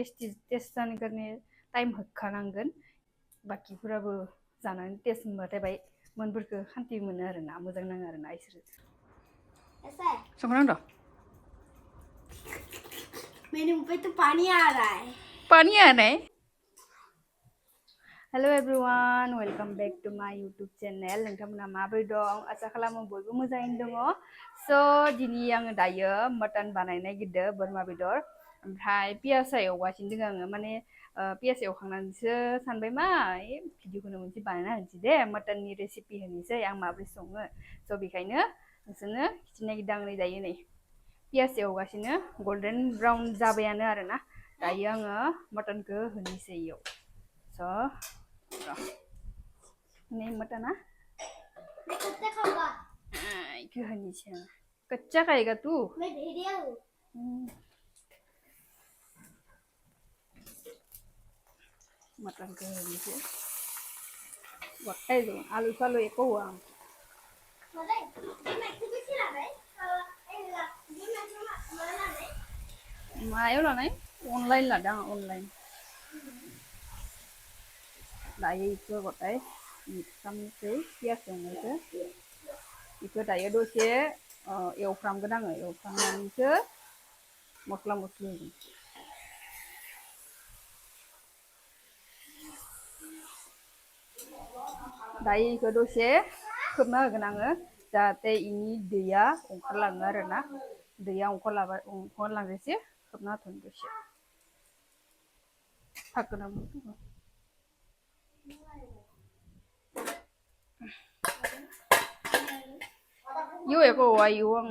Test जानो कारने time होखानांगोन बाकिफोराबो जानानै टेस्ट मोनबाथाय बाय मोनफोरखौ खान्थि मोनो आरोना मोजां नाङो आरोना इसोरो संख्रां दो मेरे मुंह पे तो पानी आ रहा है पानी आ रहा है hello everyone welcome back to my YouTube channel नोंथांमोना माबोरै दं आसा खालामो बयबो मोजाङैनो दङ स' दिनै आङो दायो मटन बानायनो नागिरदों बोरमा बेदर ओमफ्राय पियासा एवगासिनो दङ आङो माने पियास एवखांनानैसो सानबाय मा भिडिअखौनो मोनसे बानायना होनोसै दे मटननि रेसिपि होनोसै आं माबोरै सङो स' बेखायनो नोंसोरनो खिथिनो नागिरदों आं नै दायो नै पियास एवगासिनो गल्डेन ब्राउन जाबायानो आरोना दायो आङो मटनखौ होनोसै इयाव स' नहीं मटन ना मैं कच्चा खाऊंगा क्यों हनी छे कच्चा खाएगा तू मैं भेड़िया हूँ मटन को हनी छे बताई दो आलू सालू एको हुआ मतलब मैं तो कुछ ना भाई ये मैं तो माना नहीं मायो ला नहीं ऑनलाइन ला दा ऑनलाइन दायो इको बताई मिक्सामसै पियास एवनायखौ इको दायो दसे एवफ्रामगोन आङो एवफ्रामनानैसो मस्ला मस्लि होगोन दायो इखौ दसे खोबना होगोन आङो जाहाथे इनि दैया ओंखारलाङो आरोना दैया ओंखारलांजासे खोबना होथ'नो दसे थागोन आं इउ एको औवा इउ आं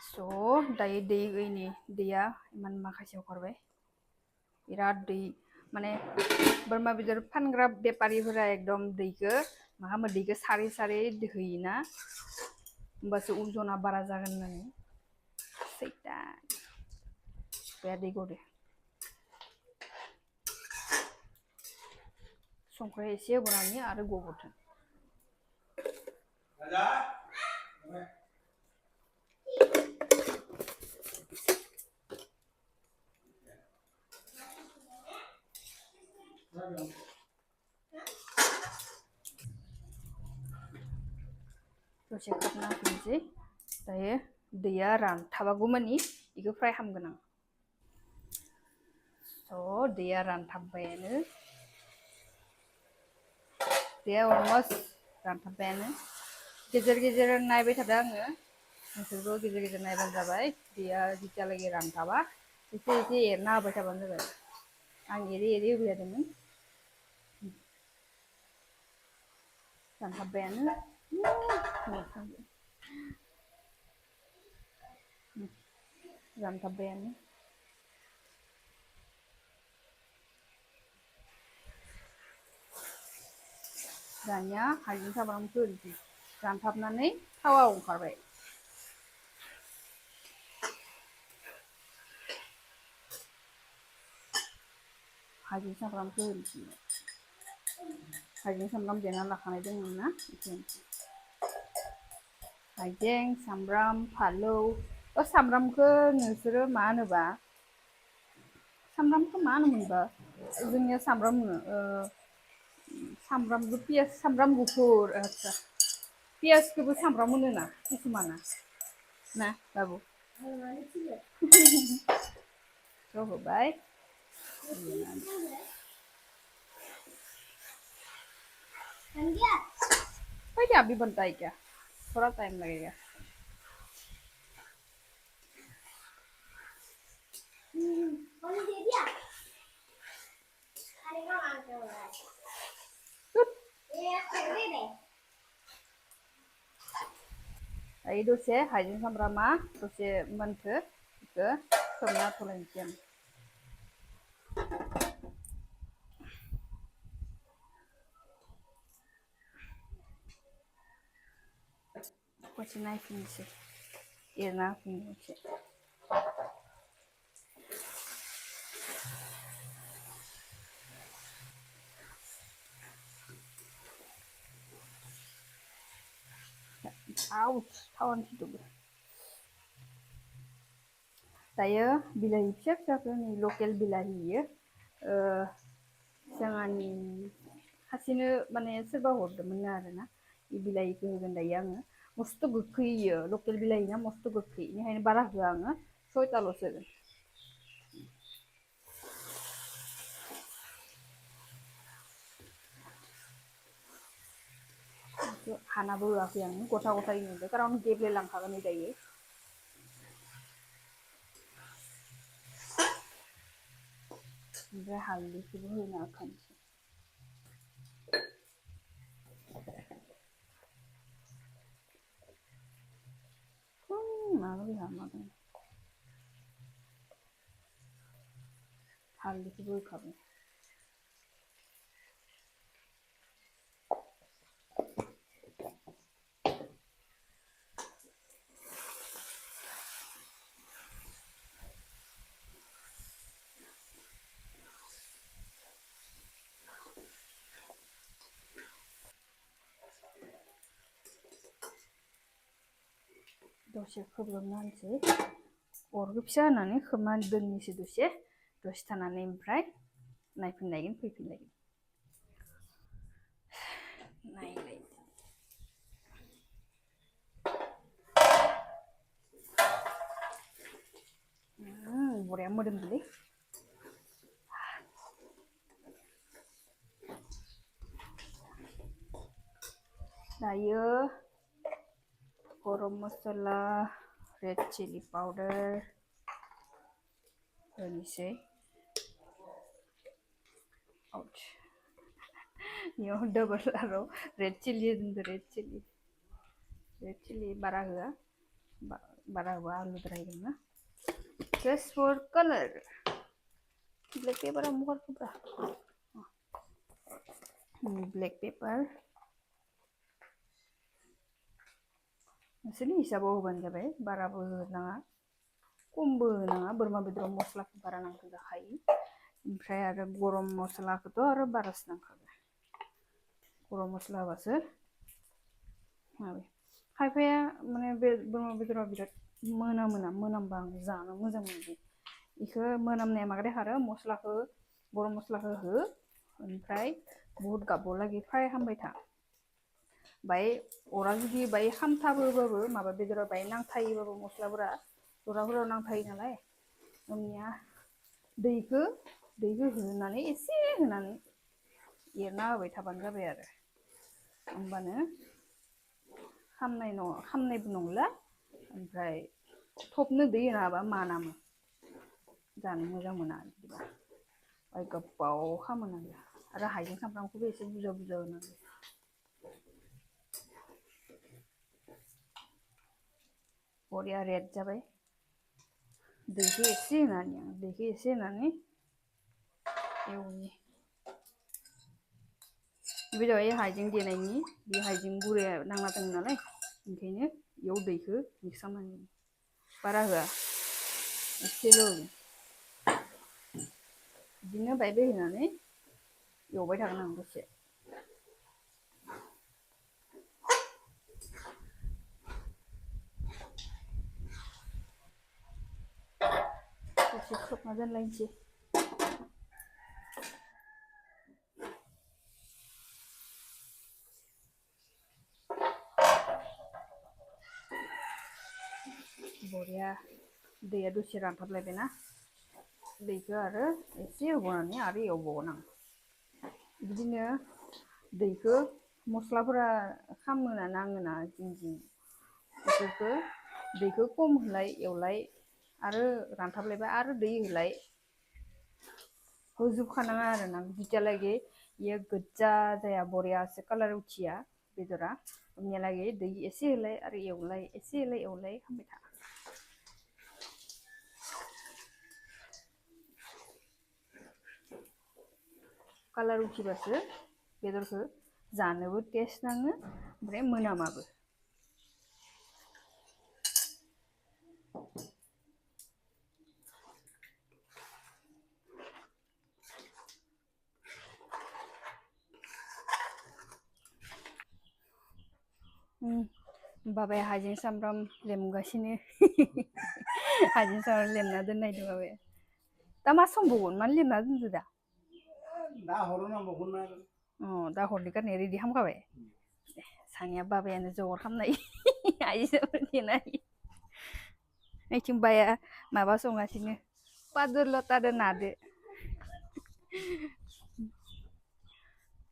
स' दायो दै गैयिनि दैया इमान माखासे ओंखारबाय बिराद दै माने बोरमा बेदर फानग्रा बेपारिफोरा एकदम दैखौ मा खालामो दैखौ सारै सारै होयोना होमबासो उजना बारा जागोन होननानै सैतान बे दै गदे संख्रि एसे होबावनानै आरो गबोथों दसे खोबना होनोसै दायो दैया रानथाबागौमानि बेखौ फ्राय खालामगोन आं स' दैया रानथाबबायानो दैया अलमस्ट रानथाबबायानो गेजेर गेजेर नायबाय थादों आङो नोंसोरबो गेजेर गेजेर नायबानो जाबाय दैया जितियालागै रानथाबा एसे एसे एरना होबाय थाबानो जाबाय आं एरै एरै होबाय थादोंमोन रानथाबबायानो रानथाबबायानो दानिया हाइजें सामब्रामखौ होनोसै रानथाबनानै थावा ओंखारबाय हाइजें सामब्रामखौ होनोसै हाइजें सामब्राम देना लाखानाय दंमोन ना बेखौ हाइजें सामब्राम फानलौ सामब्रामखौ नोंसोरो मा होनोबा सामब्रामखौ मा होनोमोनबा जोंनिया सामब्राम होनो सामब्राम पियास सामब्राम गुफुर आच्छा पियासखौबो सामब्राम होनोना किसुमाना ना बाबु स' होबाय क्या अभी बनता है क्या थोड़ा टाइम लगेगा दे दिया अरे का मांगते हो रहा है ये दे दे दायो दसे हाइजें सामब्रामा दसे मोनथो बेखौ खोबना होथ'लायनोसै आं खनसे नायफिननोसै एरना होफिननोसै Ouch, tawan situ. दायो बिलाहि फिसा फिसाखौ नै लकेल बिलाहि इयो जोंहानि सासेनो माने सोरबा हरदोंमोन आरोना इ बिलाहिखौ होगोन दायो आङो मस्थ' गोखै इयो लकेल बिलाहिना मस्थ' गोखै बेनिखायनो बारा होआ आङो 6थाल'सो होगोन हानाबो होआखै आं गथा गथायै होदो खारन गेब्लेलांखागोन दायो ओमफ्राय हालदैखौबो होना होखानोसै माबा मादों हालदैखौबो होखाबाय दसे खोबहाबना होनोसै अरखौ फिसा होनानै खोबनानै दोननोसै दसे थानानै ओमफ्राय नायफिनलायगोन फैफिनलायगोन नायलाय बरिया मोदोमदोंलै दायो गरम मसला रेड चिली पाउडार होनोसै आउट इयाव डबल आरो रेड चिली होदों रेड चिली बारा होआ बारा होबा आलुद्राय ना just for color black pepper मुखर खुब्रा black pepper नोंसोरनि हिसाबाव होबानो जाबाय बाराबो होनाङा खमबो होनाङा बोरमा बेदराव मस्लाखौ बारा नांगौ जाखायो ओमफ्राय आरो गरम मस्लाखौथ' आरो बारासो नांखागौ गरम मस्ला होबासो माबे खायफाया माने बे बोरमा बेदरा बिराद मोनामबा आं जानो मोजां मोनो बेखौ मोनामनाया माग्राय खारो मस्लाखौ गरम मस्लाखौ हो ओमफ्राय बुहुद गाबबावलागि फ्राय खालामबाय था बाय अरा जुदि बाय खामथाबोबाबो माबा बेदराव बाय नांथायोबाबो मस्लाफोरा जराफोराव नांथायो नालाय ओमनिया दैखौ होनानै एसे होनानै एरना होबाय थाबानो जाबाय आरो होमबानो खामनायबो नंला ओमफ्राय थबनो दै होना होबा मानामो जानो मोजां मोना बिदिबा बाय गोबाव खालामनांगौ आरो हाइजें सामब्रामखौबो एसे बुरजा होनांगौ बरिया रेड जाबाय दैखौ एसे होनानै एवनि बे जाबाय हाइजें देनायनि बे हाइजें गुराया नांना दङ नालाय ओंखायनो बेयाव दैखौ मिक्स खालामनानै बारा होआ एसेल' होगोन बिदिनो बाय होनानै एवबाय थागोन आं दसे दसे खोबना दोनलायनोसै बरिया दैया दसे रानथाबलायबायना दैखौ आरो एसे होबावनानै आरो एवबावगोन आं बिदिनो दैखौ मस्लाफोरा खामोना नाङोना जिं बेफोरखौ दैखौ खम होलाय एवलाय आरो रानथाबलायबा आरो दै होलाय होजोबखानाङा आरोना जितियालागि इयो गोज्जा जाया बरियासो कालार उथिया बेदरा होमनियालागि दै एसे होलाय आरो एवलाय एसे होलाय एवलाय खालामबाय था कालार उथिबासो बेदरखौ जानोबो टेस्ट नाङो ओमफ्राय मोनामाबो बाबाया हाइजें सामब्राम लेमगासिनो हाजों सायाव लिरना दोननायदों माबे दा मा संबावगोन मानो लिरना दोनदो दा दा हरो नांबावगोन आरो दा हरनि गारनाया रेडि खालामखाबाय सानिया बाबायानो जगार खालामनाय आइजोफोर देनाय ओइथिं बाया माबा संगासिनो पादुर लतादो नादो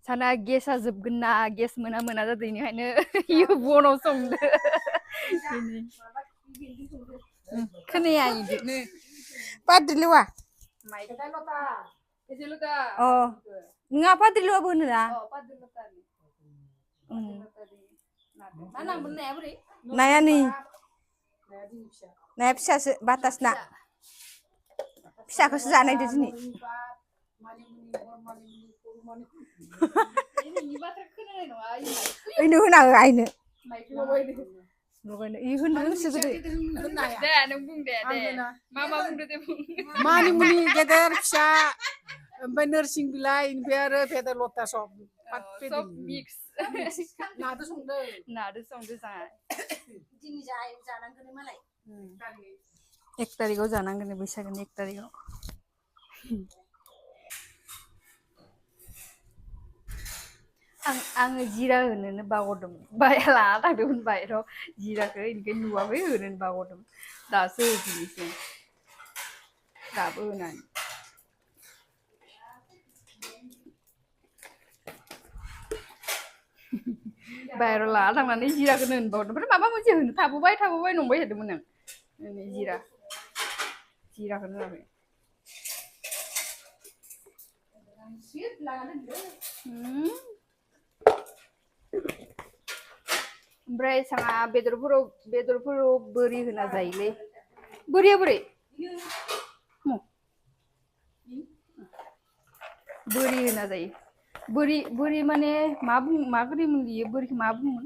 साना गेसा जोबगोन ना गेस मोना मोना जादों बेनिखायनो इयो बनाव संदो खोनाया इदिनो पाद्रिलेवा माइखौ लता एसे लता अ नङा पाद्रिलेवाबो होनो ना पादुर लतानि ना नांगोन नाया बोरै नाया नै नाया फिसासो बातास ना फिसाखौसो जानायदो दिनै ओइनो होना हो आइनो लगायनो इ होननो रोंसोगारो दे नों बुं दे मा बुंदो दे बुं मानिमुनि गेदेर फिसा ओमफ्राय नोरसिं बिलाइ ओमफ्राय आरो भेदा लता सब सब मिक्स नादो संदों जा दिनै जानांगोन मालाय 1 तारिखाव जानांगोन बैसागोनि 1 तारिखाव आङो जिरा होनोनो बावदोंमोन बाया लाना थांदोंमोन बाहेराव जिराखौ इनिखायनो नुवाखै होनोनो बावदोंमोन दासो होफिननोसै दाबो होनानै बाहेराव लाना थांनानै जिराखौनो होनबावदों ओमफ्राय माबा मोनसे होनो थाबोबाय नंबाय थादोंमोन आं जिराखौनो होआखै ओमफ्राय साङा बेदरफोराव बोरि होना जायोलै बोरिया बोरै बोरि होना जायो बोरि माने माबोरै मोनलियो बोरिखौ मा बुङो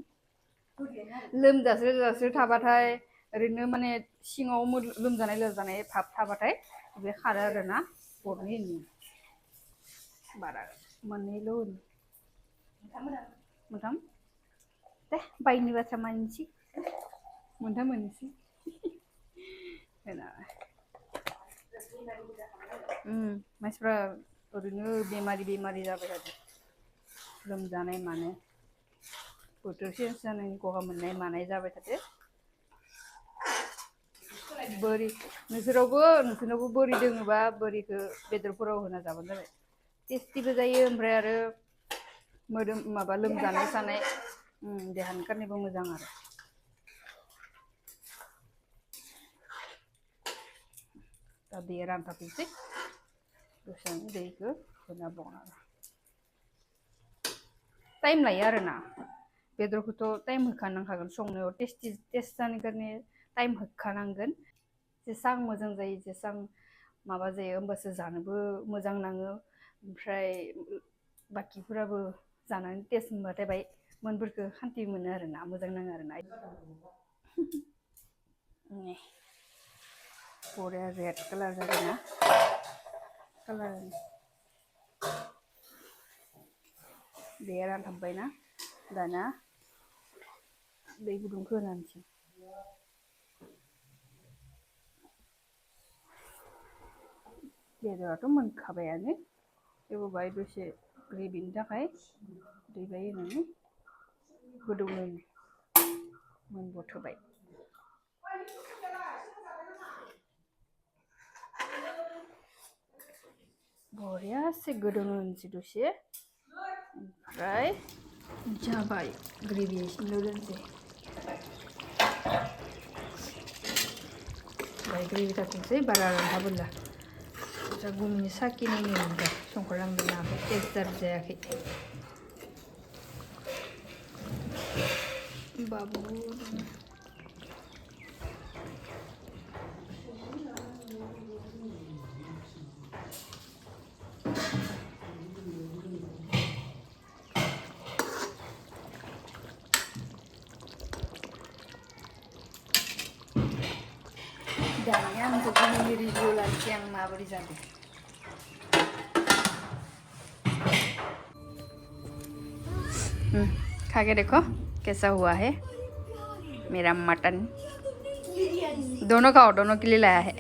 लोमजास्रो थाबाथाय ओरैनो माने सिङाव लोमजानाय भाब थाबाथाय बे खारो आरोना गरनै होनो बारा मोननैल' होनो मोनथाम दे बायनि बाथ्रा मानिसै मोनथाम होनोसै मानसिफ्रा ओरैनो बेमारि जाबाय थादों लोमजानाय माने बोथोर चेन्ज जानायनि गगा मोननाय मानाय जाबाय थादो बोरि नोंसोरनावबो बोरि दोङोबा बोरिखौ बेदरफोराव होना जाबानो जाबाय टेस्टिबो जायो ओमफ्राय आरो मोदोम माबा लोमजानाय सानाय देहानि थाखायबो मोजां आरो दा दैया रानथाबनोसै दसेनो दैखौ होना बावनांगौ टाइम लायो आरोना बेदरखौथ' टाइम होखानांखागोन संनायाव टेस्ट जानो थाखाय टाइम होखानांगोन जेसां मोजां जायो जेसां माबा जायो होमबासो जानोबो मोजां नाङो ओमफ्राय बाखिफोराबो जानानै टेस्ट मोनबाथाय बाय मोनफोरखौ खान्थि मोनो आरोना मोजां नाङो आरोना बरिया रेड कालार जादोंना कालार दैया रानथाबबायना दाना दै गुदुंखौ होनानैसै बेदराथ' मोनखाबायानो थेवबो बाय दसे ग्रेभिनि थाखाय दै बाय होनानै गोदौनो मोनबथ'बाय बरियासे गोदौनो होनोसै दसे ओमफ्राय जाबाय ग्रेभि एसेल' दोनसै बाय ग्रेभि थाथोंसै बारा रानथाबोला गुमनि साखिनायनि मोनबाय संख्रि नांदों नाङाखै टेस्ट जायाखै बाबु दानिया आंखौ दिनैनि रिभिउ लानोसै आं माबोरै जादों खा के देखो कैसा हुआ है मेरा मटन बिरयानी दोनों खाओ दोनों के लिए लाया है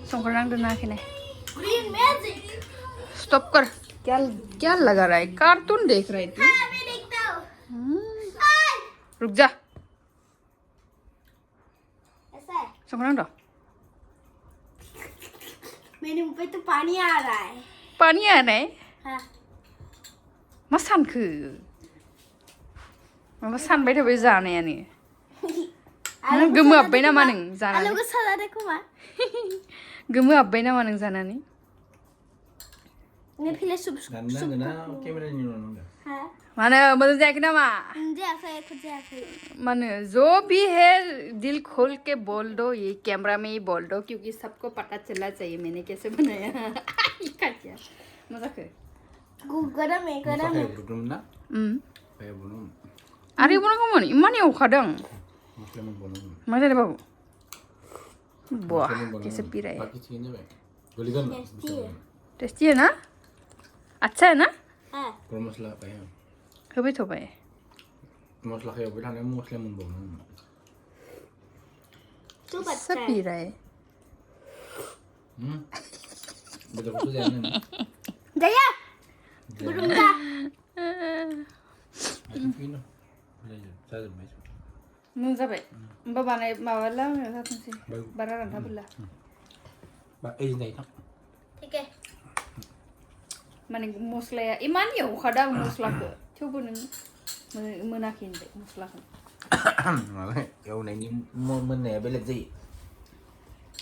संकर नांग ना के ग्रीन मैजिक स्टॉप कर क्या क्या लगा रहा है कार्टून देख रही थी मैं देखता हूँ रुक जा ऐसा है संकर नांग मेरे मुंह पे तो पानी आ रहा है पानी आ रहा है हाँ मा सानखो माबा सानबाय थाबाय जानायानो नों गोमोहाबबाय नामा नों जानानै आलू को सजा देखो माँ गोमोहाबबाय नामा नों जानानै मैं फिर सुप हाँ मानो मोजां जायाखै नामा मुझे ऐसा है कुछ ऐसा मानो जो भी है दिल खोल के बोल दो ये कैमरा में ही बोल दो क्योंकि सबको पता चलना चाहिए मैंने कैसे बनाया क्या मजा के गरम है गरम है आरो इबो नांगौमोन इमान एवखादों मा जादों बाबु बुah कैसे पी रहा है टेस्टी है ना अच्छा है ना हाँ होबाय थबाय तू सब बच्चा पी है रहा है दया बुरुंगा मोजां जाबाय होमबा बानाय माबाला जाथोंसै बारा रानथाबोला ठीक है माने मस्लाया इमान एवखादों आं मस्लाखौ थेवबो नों मोनाखै होनबाय मस्लाखौ एवनायनि मोननाया बेलेग जायो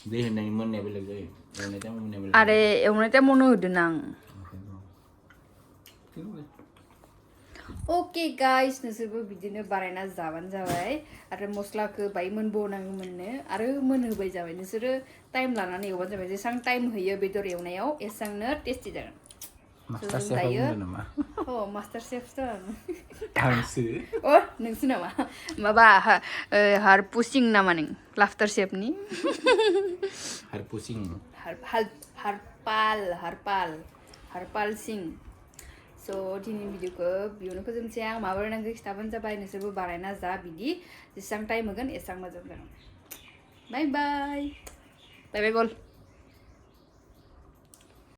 दै होनायनि मोननाया बेलेग जायो एवनाय टाइमाव मोननाया बेलेग आरे एवनाय टाइमावनो होदों आं ओके गाइस नोंसोरबो बिदिनो बानायना जाबानो जाबाय आरो मस्लाखौ बाय मोनबावनांगौमोननो आरो मोनहोबाय जाबाय नोंसोरो टाइम लानानै एवबानो जाबाय जेसेबां टाइम होयो बेदर एवनायाव एसेबांनो टेस्टि जागोन मास्टार सेफआ बुंदों नामा अ मास्टार शेफसो आंसो अ नोंसो नामा माबा हारपुसिं नामा नों लाफ्टार शेफनि हारपुसिं हारपाल सिं स' दिनैनि भिडिअखौ बेयावनो फोजोबनोसै आं माबोरै नांगौ खिथाबानो जाबाय नोंसोरबो बानायना जा बिदि जेसेबां टाइम होगोन एसेबां मोजां जागोन बाय बाय बाय बाय गल